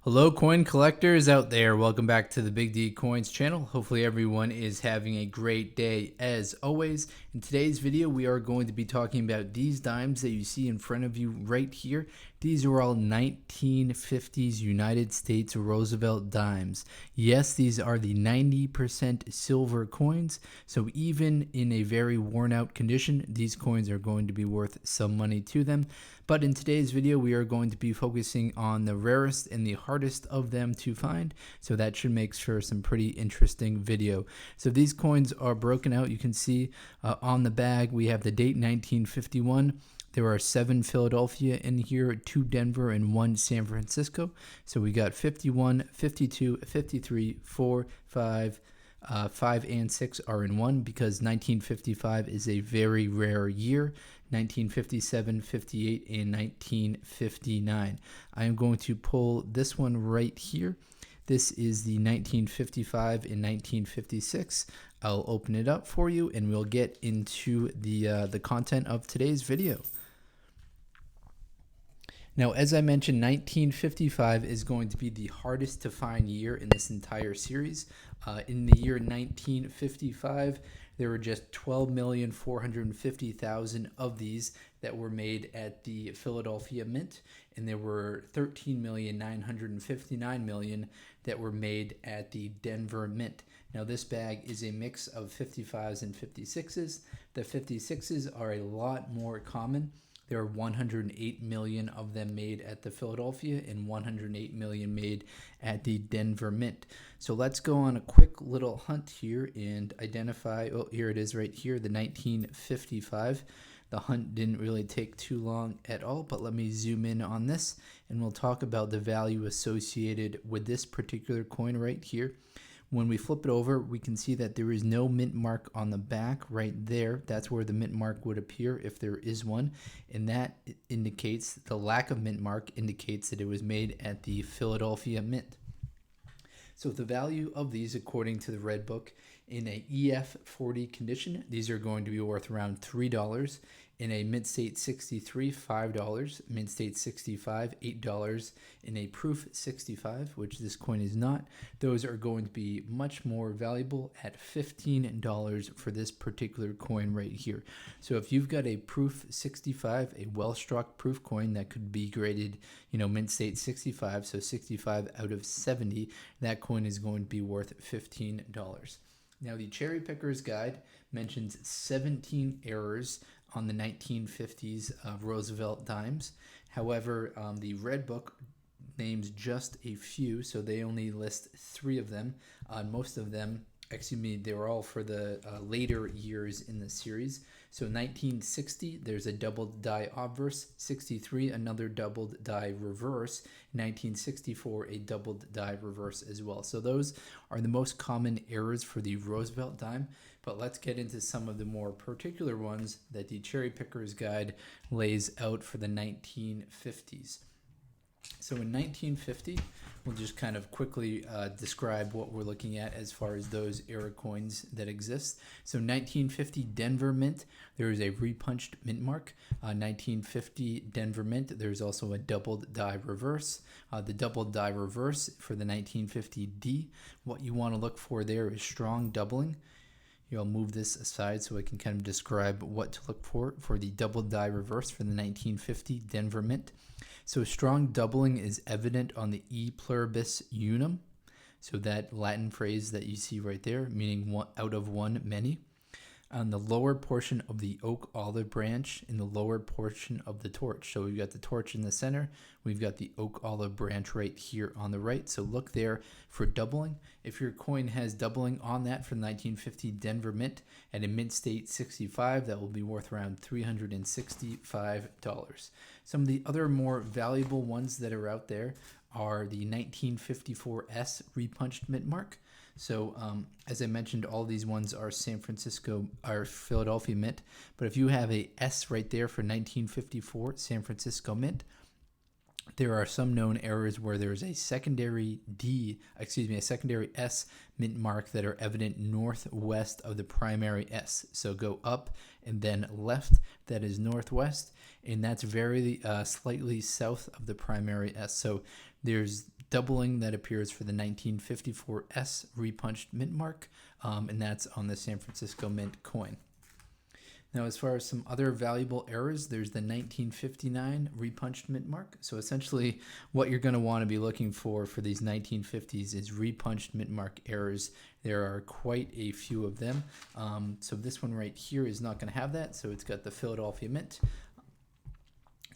Hello coin collectors out there, welcome back to the Big D Coins channel. Hopefully everyone is having a great day as always. In today's video we are going to be talking about these dimes that you see in front of you right here. These are all 1950s United States Roosevelt dimes. Yes, these are the 90% silver coins, so even in a very worn out condition, these coins are going to be worth some money to them. But in today's video, we are going to be focusing on the rarest and the hardest of them to find. So that should make for some pretty interesting video. So these coins are broken out. You can see on the bag, we have the date 1951. There are 7 Philadelphia in here, 2 Denver, and 1 San Francisco. So we got 51, 52, 53, 4, 5, 5 and 6 are in one because 1955 is a very rare year. 1957, 58, and 1959. I am going to pull this one right here. This is the 1955 and 1956. I'll open it up for you and we'll get into the content of today's video. Now, as I mentioned, 1955 is going to be the hardest to find year in this entire series. In the year 1955, there were just 12,450,000 of these that were made at the Philadelphia Mint, and there were 13,959,000 that were made at the Denver Mint. Now, this bag is a mix of 55s and 56s. The 56s are a lot more common. There are 108 million of them made at the Philadelphia and 108 million made at the Denver Mint. So let's go on a quick little hunt here and identify, oh, here it is right here, the 1955. The hunt didn't really take too long at all, but let me zoom in on this and we'll talk about the value associated with this particular coin right here. When we flip it over, we can see that there is no mint mark on the back right there. That's where the mint mark would appear if there is one. And that indicates, the lack of mint mark indicates that it was made at the Philadelphia Mint. So the value of these, according to the Red Book, in a EF40 condition, these are going to be worth around $3. In a Mint State 63, $5. Mint State 65, $8. In a Proof 65, which this coin is not, those are going to be much more valuable at $15 for this particular coin right here. So if you've got a Proof 65, a well-struck proof coin that could be graded, Mint State 65, so 65 out of 70, that coin is going to be worth $15. Now, the Cherry Picker's Guide mentions 17 errors on the 1950s Roosevelt dimes. However, the Red Book names just a few, so they only list 3 of them. Most of them, they were all for the later years in the series. So 1960, there's a doubled die obverse. 63, another doubled die reverse. 1964, a doubled die reverse as well. So those are the most common errors for the Roosevelt dime. But let's get into some of the more particular ones that the Cherry Picker's Guide lays out for the 1950s. So in 1950, we'll just kind of quickly describe what we're looking at as far as those era coins that exist. So 1950 Denver Mint, there is a repunched mint mark. 1950 Denver Mint, there's also a doubled die reverse. The doubled die reverse for the 1950 D, what you want to look for there is strong doubling. I'll move this aside so I can kind of describe what to look for the double die reverse for the 1950 Denver Mint. So strong doubling is evident on the E pluribus unum, so that Latin phrase that you see right there, meaning one out of one many. On the lower portion of the oak olive branch, in the lower portion of the torch. So we've got the torch in the center, we've got the oak olive branch right here on the right. So look there for doubling. If your coin has doubling on that from 1950 Denver Mint at a Mint State 65, that will be worth around $365. Some of the other more valuable ones that are out there are the 1954 S repunched mint mark. So as I mentioned, all these ones are Philadelphia Mint. But if you have a S right there for 1954 San Francisco Mint, there are some known errors where there's a secondary S mint mark that are evident northwest of the primary S. So go up and then left, that is northwest, and that's very slightly south of the primary S. So there's doubling that appears for the 1954S repunched mint mark, and that's on the San Francisco Mint coin. Now, as far as some other valuable errors, there's the 1959 repunched mint mark. So essentially what you're going to want to be looking for these 1950s is repunched mint mark errors. There are quite a few of them. So this one right here is not going to have that. So it's got the Philadelphia Mint.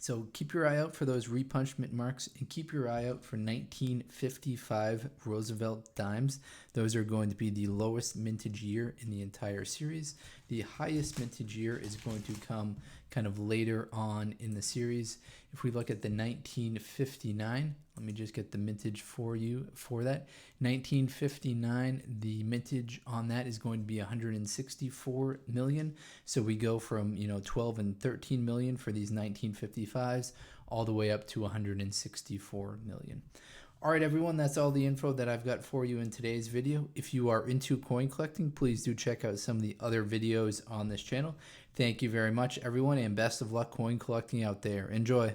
So keep your eye out for those repunched mint marks, and keep your eye out for 1955 Roosevelt dimes. Those are going to be the lowest mintage year in the entire series. The highest mintage year is going to come kind of later on in the series. If we look at the 1959, let me just get the mintage for you for that. 1959, the mintage on that is going to be 164 million. So we go from 12 and 13 million for these 1955s all the way up to 164 million. All right, everyone, that's all the info that I've got for you in today's video. If you are into coin collecting, please do check out some of the other videos on this channel. Thank you very much, everyone, and best of luck coin collecting out there. Enjoy.